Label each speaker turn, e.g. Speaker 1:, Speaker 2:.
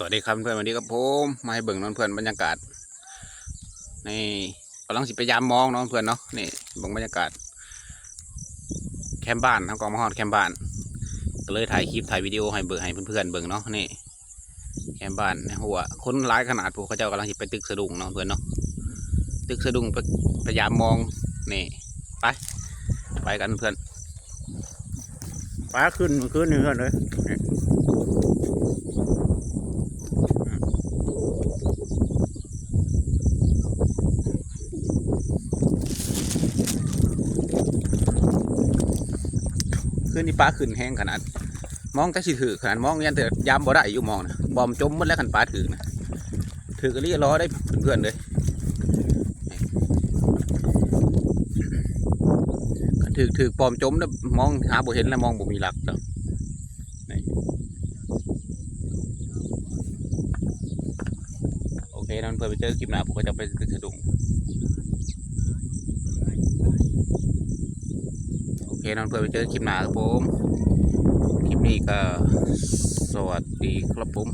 Speaker 1: วัสดีครับเพื่อนวันนี้กับผมมาให้เบิ่งน้องเพื่อนบรรยากาศนี่กำลังสิไปยามมองน้องเพื่อนเนาะนี่เบิ่งบรรยากาศแคมป์บ้านทั้งกองมาฮอดแคมป์บ้านก็เลยถ่ายคลิปถ่ายวิดีโอให้เบิ่งให้เพื่อนๆเบิ่งเนาะนี่แคมป์บ้านในหัวคนร้ายขนาดพวกเขาเจ้ากำลังสิไปตึกสะดุ้งน้องเพื่อนเนาะตึกสะดุ้งไปยามมองนี่ไปกันเพื่อนฟ้าขึ้นนี่เพื่อนเลยขึ้นนี่ปลาขึ้นแห้งขนาดมองแต่สิถือขนาดมองยันแต่ยามบ่ได้อยู่มองนะบอมจมหมดแล้วขันปลาถือนะถือก็เรียกล้อได้เพื่อนเลยถือปอมจมแล้วมองหาบ่เห็นแล้วมองบ่มีหลักแล้วโอเคนั่นเพื่อนไปเจอคลิปหน้าผมก็จะไปตึกสะดุ้งโอเคนั่นเพื่อนไปเจอคลิปหน้าครับผมคลิปนี้ก็สวัสดีครับผม